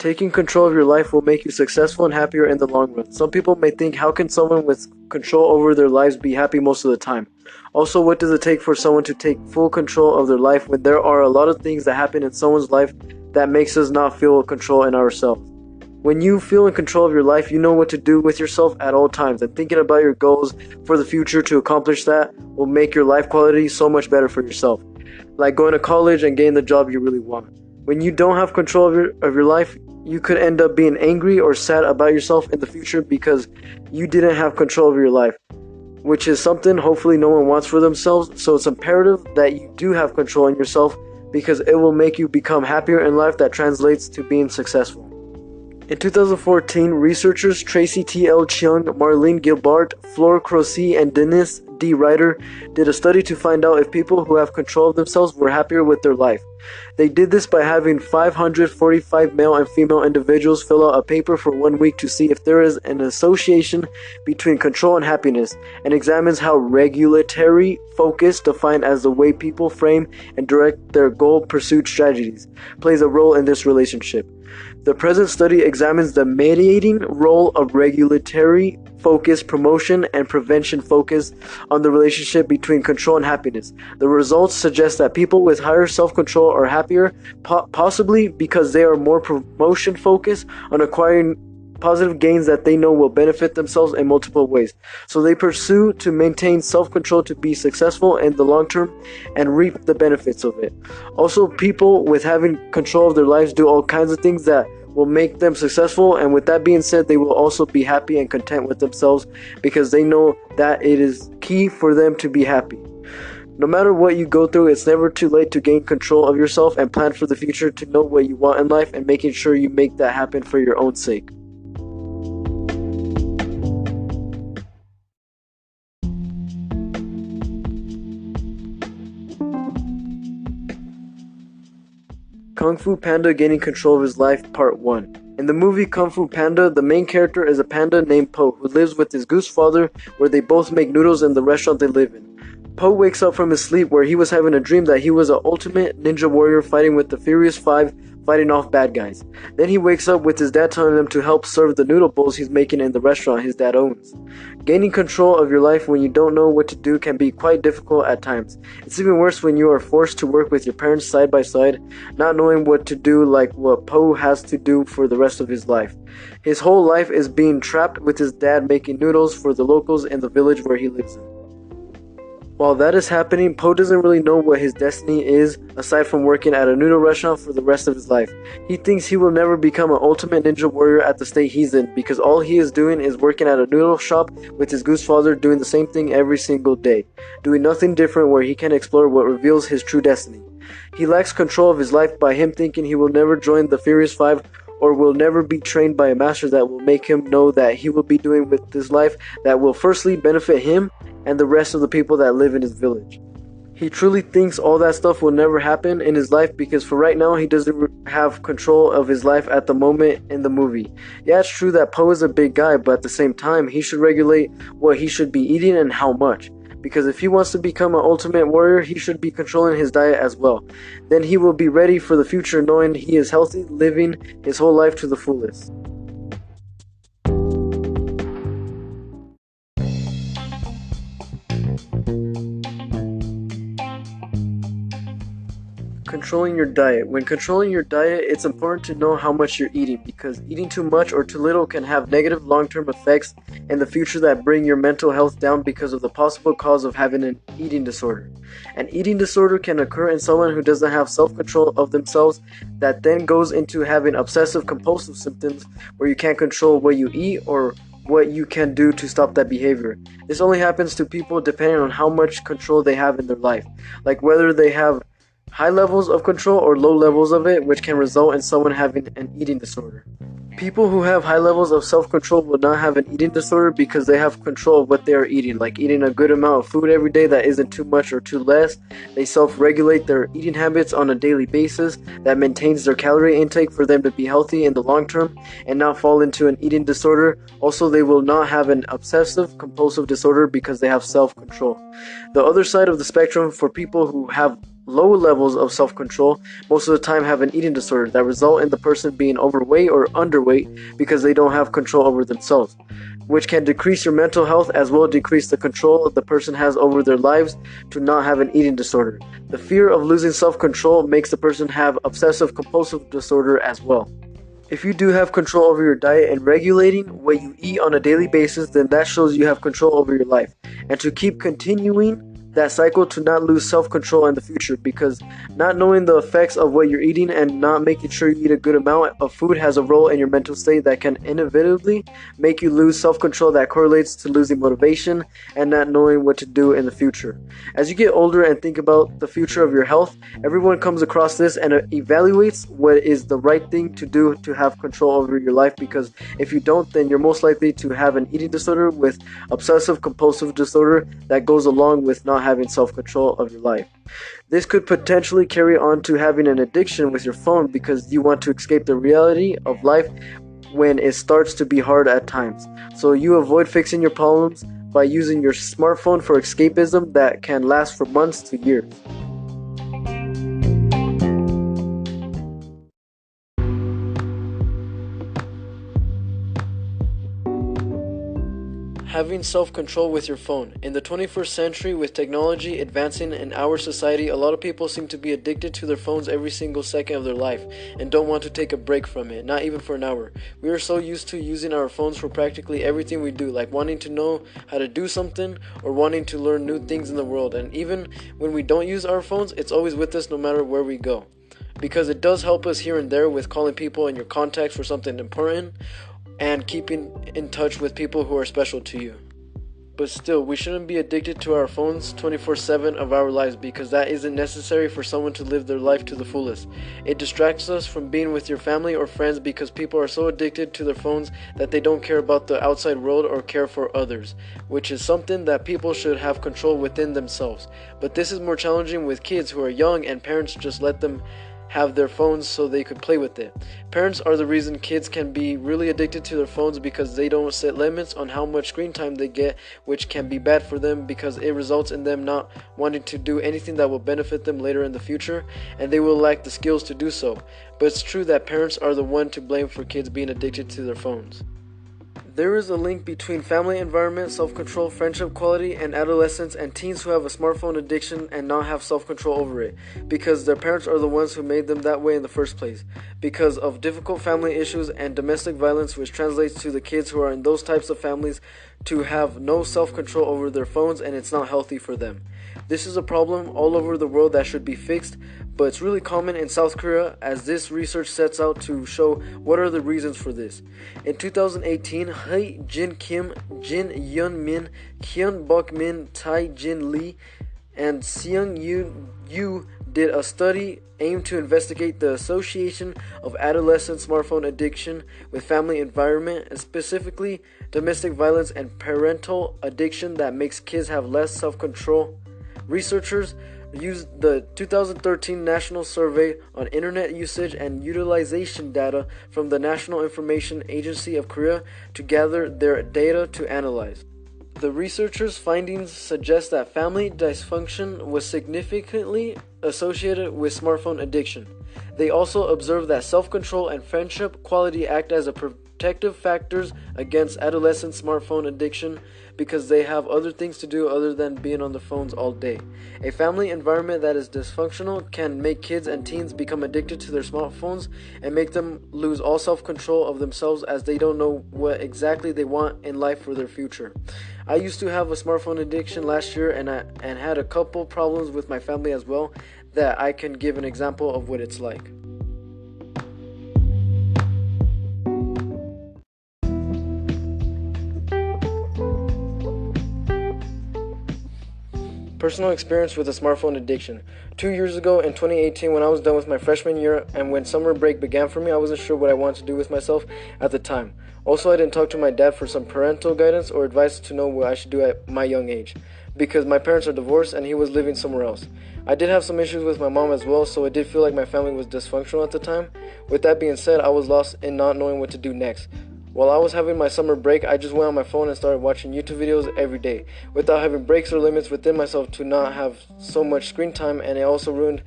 Taking control of your life will make you successful and happier in the long run. Some people may think, how can someone with control over their lives be happy most of the time? Also, what does it take for someone to take full control of their life when there are a lot of things that happen in someone's life that makes us not feel control in ourselves? When you feel in control of your life, you know what to do with yourself at all times, and thinking about your goals for the future to accomplish that will make your life quality so much better for yourself. Like going to college and getting the job you really want. When you don't have control of your life, you could end up being angry or sad about yourself in the future because you didn't have control of your life, which is something hopefully no one wants for themselves. So it's imperative that you do have control in yourself because it will make you become happier in life. That translates to being successful. In 2014, researchers Tracy T.L. Chung, Marlene Gilbert, Flor Croce, and Dennis D. Ryder did a study to find out if people who have control of themselves were happier with their life. They did this by having 545 male and female individuals fill out a paper for 1 week to see if there is an association between control and happiness, and examines how regulatory focus, defined as the way people frame and direct their goal pursuit strategies, plays a role in this relationship. The present study examines the mediating role of regulatory focus, promotion, and prevention focus on the relationship between control and happiness. The results suggest that people with higher self-control are happier, possibly because they are more promotion focused on acquiring positive gains that they know will benefit themselves in multiple ways. So they pursue to maintain self-control to be successful in the long term and reap the benefits of it. Also, people with having control of their lives do all kinds of things that will make them successful, and with that being said, they will also be happy and content with themselves because they know that it is key for them to be happy. No matter what you go through, it's never too late to gain control of yourself and plan for the future, to know what you want in life and making sure you make that happen for your own sake. Kung Fu Panda Gaining Control of His Life, Part 1. In the movie Kung Fu Panda, the main character is a panda named Po, who lives with his goose father, where they both make noodles in the restaurant they live in. Po wakes up from his sleep where he was having a dream that he was an ultimate ninja warrior fighting with the Furious Five, fighting off bad guys. Then he wakes up with his dad telling him to help serve the noodle bowls he's making in the restaurant his dad owns. Gaining control of your life when you don't know what to do can be quite difficult at times. It's even worse when you are forced to work with your parents side by side, not knowing what to do, like what Po has to do for the rest of his life. His whole life is being trapped with his dad making noodles for the locals in the village where he lives in. While that is happening, Po doesn't really know what his destiny is, aside from working at a noodle restaurant for the rest of his life. He thinks he will never become an ultimate ninja warrior at the state he's in, because all he is doing is working at a noodle shop with his goose father, doing the same thing every single day, doing nothing different where he can explore what reveals his true destiny. He lacks control of his life by him thinking he will never join the Furious Five or will never be trained by a master that will make him know that he will be doing with his life that will firstly benefit him and the rest of the people that live in his village. He truly thinks all that stuff will never happen in his life because for right now he doesn't have control of his life at the moment in the movie. Yeah, it's true that Po is a big guy, but at the same time he should regulate what he should be eating and how much. Because if he wants to become an ultimate warrior, he should be controlling his diet as well. Then he will be ready for the future knowing he is healthy, living his whole life to the fullest. Controlling your diet. When controlling your diet, it's important to know how much you're eating, because eating too much or too little can have negative long-term effects in the future that bring your mental health down because of the possible cause of having an eating disorder. An eating disorder can occur in someone who doesn't have self-control of themselves, that then goes into having obsessive compulsive symptoms where you can't control what you eat or what you can do to stop that behavior. This only happens to people depending on how much control they have in their life, like whether they have high levels of control or low levels of it, which can result in someone having an eating disorder. People who have high levels of self-control will not have an eating disorder because they have control of what they are eating, like eating a good amount of food every day that isn't too much or too less. They self-regulate their eating habits on a daily basis that maintains their calorie intake for them to be healthy in the long term and not fall into an eating disorder. Also, they will not have an obsessive compulsive disorder because they have self-control. The other side of the spectrum for people who have low levels of self-control most of the time have an eating disorder that result in the person being overweight or underweight because they don't have control over themselves, which can decrease your mental health as well as decrease the control the person has over their lives to not have an eating disorder. The fear of losing self-control makes the person have obsessive compulsive disorder as well. If you do have control over your diet and regulating what you eat on a daily basis, then that shows you have control over your life. And to keep continuing that cycle to not lose self-control in the future, because not knowing the effects of what you're eating and not making sure you eat a good amount of food has a role in your mental state that can inevitably make you lose self-control that correlates to losing motivation and not knowing what to do in the future. As you get older and think about the future of your health, everyone comes across this and evaluates what is the right thing to do to have control over your life, because if you don't, then you're most likely to have an eating disorder with obsessive compulsive disorder that goes along with not having self-control of your life. This could potentially carry on to having an addiction with your phone because you want to escape the reality of life when it starts to be hard at times. So you avoid fixing your problems by using your smartphone for escapism that can last for months to years. Having self-control with your phone. In the 21st century, with technology advancing in our society, a lot of people seem to be addicted to their phones every single second of their life and don't want to take a break from it, not even for an hour. We are so used to using our phones for practically everything we do, like wanting to know how to do something or wanting to learn new things in the world. And even when we don't use our phones, it's always with us no matter where we go, because it does help us here and there with calling people in your contacts for something important and keeping in touch with people who are special to you. But still, we shouldn't be addicted to our phones 24/7 of our lives, because that isn't necessary for someone to live their life to the fullest. It distracts us from being with your family or friends because people are so addicted to their phones that they don't care about the outside world or care for others, which is something that people should have control within themselves. But this is more challenging with kids who are young and parents just let them have their phones so they could play with it. Parents are the reason kids can be really addicted to their phones because they don't set limits on how much screen time they get, which can be bad for them because it results in them not wanting to do anything that will benefit them later in the future, and they will lack the skills to do so. But it's true that parents are the one to blame for kids being addicted to their phones. There is a link between family environment, self-control, friendship quality, and adolescents and teens who have a smartphone addiction and not have self-control over it, because their parents are the ones who made them that way in the first place, because of difficult family issues and domestic violence, which translates to the kids who are in those types of families to have no self-control over their phones, and it's not healthy for them. This is a problem all over the world that should be fixed, but it's really common in South Korea, as this research sets out to show what are the reasons for this. In 2018, Hae Jin Kim, Jin Yeon Min, Hyun Bok Min, Tai Jin Lee, and Seung Yoon Yu did a study aimed to investigate the association of adolescent smartphone addiction with family environment, and specifically domestic violence and parental addiction that makes kids have less self-control. Researchers used the 2013 National Survey on Internet Usage and Utilization data from the National Information Agency of Korea to gather their data to analyze. The researchers' findings suggest that family dysfunction was significantly associated with smartphone addiction. They also observed that self-control and friendship quality act as protective factors against adolescent smartphone addiction because they have other things to do other than being on the phones all day. A family environment that is dysfunctional can make kids and teens become addicted to their smartphones and make them lose all self-control of themselves, as they don't know what exactly they want in life for their future. I used to have a smartphone addiction last year and had a couple problems with my family as well that I can give an example of what it's like. Personal experience with a smartphone addiction. 2 years ago in 2018, when I was done with my freshman year and when summer break began for me, I wasn't sure what I wanted to do with myself at the time. Also, I didn't talk to my dad for some parental guidance or advice to know what I should do at my young age, because my parents are divorced and he was living somewhere else. I did have some issues with my mom as well, so it did feel like my family was dysfunctional at the time. With that being said, I was lost in not knowing what to do next. While I was having my summer break, I just went on my phone and started watching YouTube videos every day, without having breaks or limits within myself to not have so much screen time, and it also ruined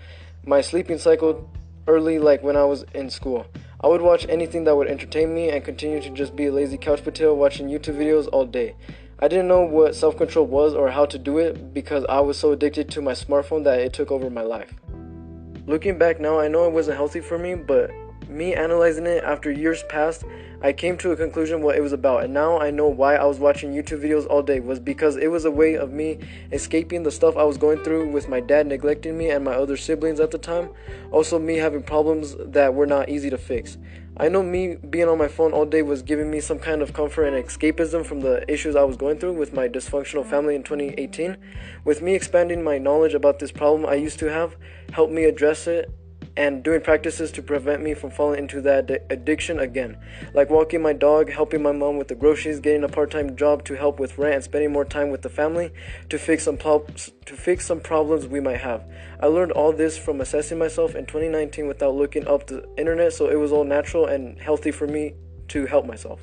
my sleeping cycle early, like when I was in school. I would watch anything that would entertain me and continue to just be a lazy couch potato watching YouTube videos all day. I didn't know what self-control was or how to do it because I was so addicted to my smartphone that it took over my life. Looking back now, I know it wasn't healthy for me, but me analyzing it after years passed, I came to a conclusion what it was about, and now I know why I was watching YouTube videos all day was because it was a way of me escaping the stuff I was going through with my dad neglecting me and my other siblings at the time, also me having problems that were not easy to fix. I know me being on my phone all day was giving me some kind of comfort and escapism from the issues I was going through with my dysfunctional family in 2018. With me expanding my knowledge about this problem I used to have, helped me address it, and doing practices to prevent me from falling into that addiction again, like walking my dog, helping my mom with the groceries, getting a part-time job to help with rent, and spending more time with the family to fix some problems we might have. I learned all this from assessing myself in 2019 without looking up the internet, so it was all natural and healthy for me to help myself.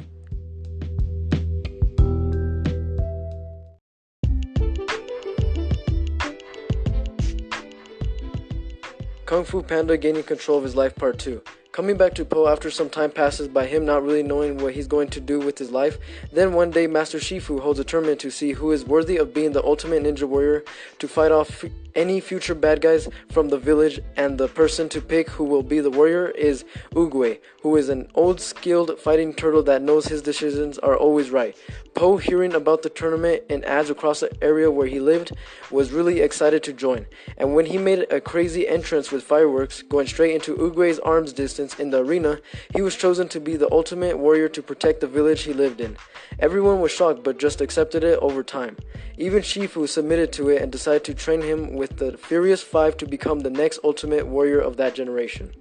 Kung Fu Panda gaining control of his life Part 2. Coming back to Po after some time passes by him not really knowing what he's going to do with his life, then one day Master Shifu holds a tournament to see who is worthy of being the ultimate ninja warrior to fight off any future bad guys from the village, and the person to pick who will be the warrior is Oogway, who is an old skilled fighting turtle that knows his decisions are always right. Po, hearing about the tournament in ads across the area where he lived, was really excited to join, and when he made a crazy entrance with fireworks going straight into Oogway's arm's distance in the arena, he was chosen to be the ultimate warrior to protect the village he lived in. Everyone was shocked but just accepted it over time. Even Shifu submitted to it and decided to train him with the Furious Five to become the next ultimate warrior of that generation.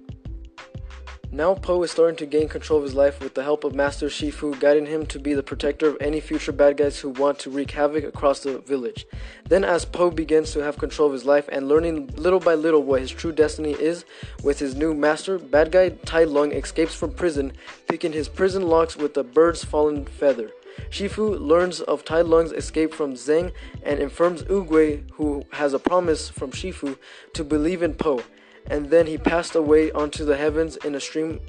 Now Po is starting to gain control of his life with the help of Master Shifu guiding him to be the protector of any future bad guys who want to wreak havoc across the village. Then as Po begins to have control of his life and learning little by little what his true destiny is with his new master, bad guy Tai Lung escapes from prison, picking his prison locks with a bird's fallen feather. Shifu learns of Tai Lung's escape from Zeng and informs Oogway, who has a promise from Shifu, to believe in Po, and then he passed away onto the heavens in a stream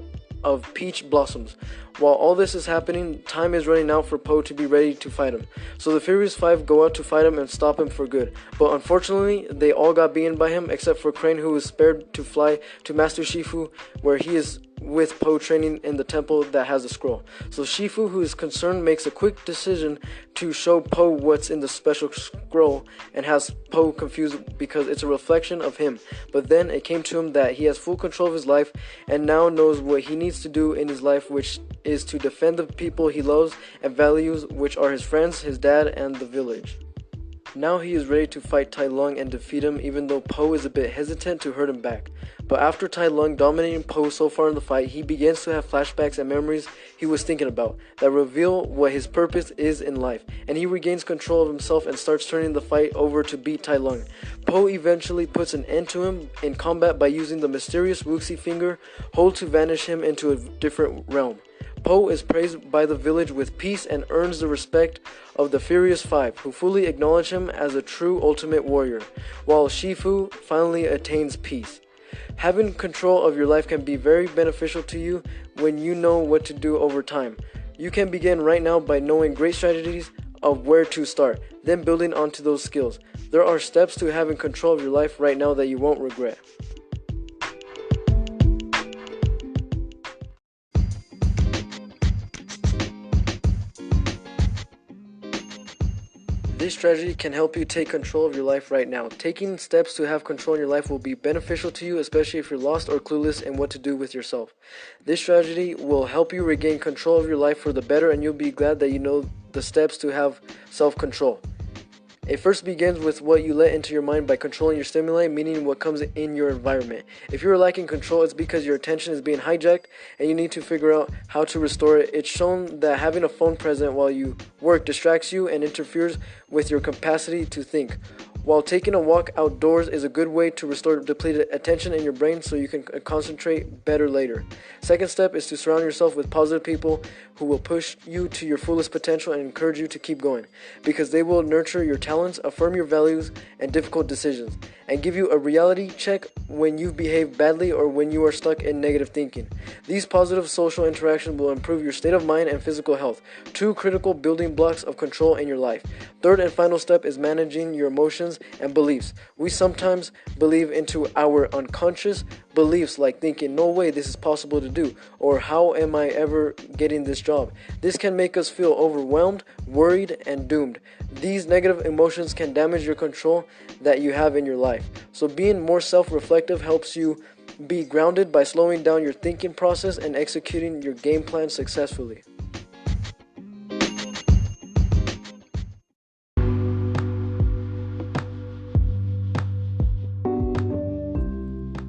of peach blossoms. While all this is happening, time is running out for Po to be ready to fight him. So the Furious Five go out to fight him and stop him for good. But unfortunately, they all got beaten by him except for Crane, who was spared to fly to Master Shifu, where he is with Po training in the temple that has a scroll. So Shifu, who is concerned, makes a quick decision to show Po what's in the special scroll and has Po confused because it's a reflection of him. But then it came to him that he has full control of his life and now knows what he needs to do in his life, which is to defend the people he loves and values, which are his friends, his dad, and the village. Now he is ready to fight Tai Lung and defeat him, even though Po is a bit hesitant to hurt him back. But after Tai Lung dominating Po so far in the fight, he begins to have flashbacks and memories he was thinking about that reveal what his purpose is in life, and he regains control of himself and starts turning the fight over to beat Tai Lung. Po eventually puts an end to him in combat by using the mysterious Wuxi finger hold to vanish him into a different realm. Po is praised by the village with peace and earns the respect of the Furious Five, who fully acknowledge him as a true ultimate warrior, while Shifu finally attains peace. Having control of your life can be very beneficial to you when you know what to do over time. You can begin right now by knowing great strategies of where to start, then building onto those skills. There are steps to having control of your life right now that you won't regret. This strategy can help you take control of your life right now. Taking steps to have control in your life will be beneficial to you, especially if you're lost or clueless in what to do with yourself. This strategy will help you regain control of your life for the better, and you'll be glad that you know the steps to have self-control. It first begins with what you let into your mind by controlling your stimuli, meaning what comes in your environment. If you're lacking control, it's because your attention is being hijacked and you need to figure out how to restore it. It's shown that having a phone present while you work distracts you and interferes with your capacity to think. While taking a walk outdoors is a good way to restore depleted attention in your brain so you can concentrate better later. Second step is to surround yourself with positive people who will push you to your fullest potential and encourage you to keep going, because they will nurture your talents, affirm your values and difficult decisions, and give you a reality check when you've behaved badly or when you are stuck in negative thinking. These positive social interactions will improve your state of mind and physical health, two critical building blocks of control in your life. Third and final step is managing your emotions and beliefs. We sometimes believe into our unconscious beliefs, like thinking, no way this is possible to do, or how am I ever getting this job? This can make us feel overwhelmed, worried, and doomed. These negative emotions can damage your control that you have in your life. So being more self-reflective helps you be grounded by slowing down your thinking process and executing your game plan successfully.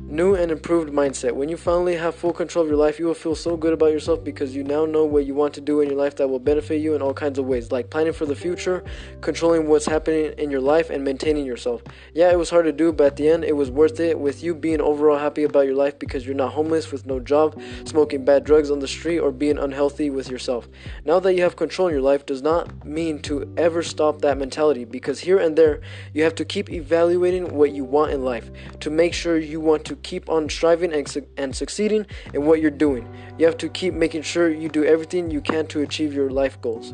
New and improved mindset. When you finally have full control of your life, you will feel so good about yourself because you now know what you want to do in your life that will benefit you in all kinds of ways, like planning for the future, controlling what's happening in your life, and maintaining yourself. Yeah, it was hard to do, but at the end, it was worth it, with you being overall happy about your life because you're not homeless with no job, smoking bad drugs on the street, or being unhealthy with yourself. Now that you have control in your life does not mean to ever stop that mentality, because here and there, you have to keep evaluating what you want in life to make sure you want to keep on striving and succeeding in what you're doing. You have to keep making sure you do everything you can to achieve your life goals.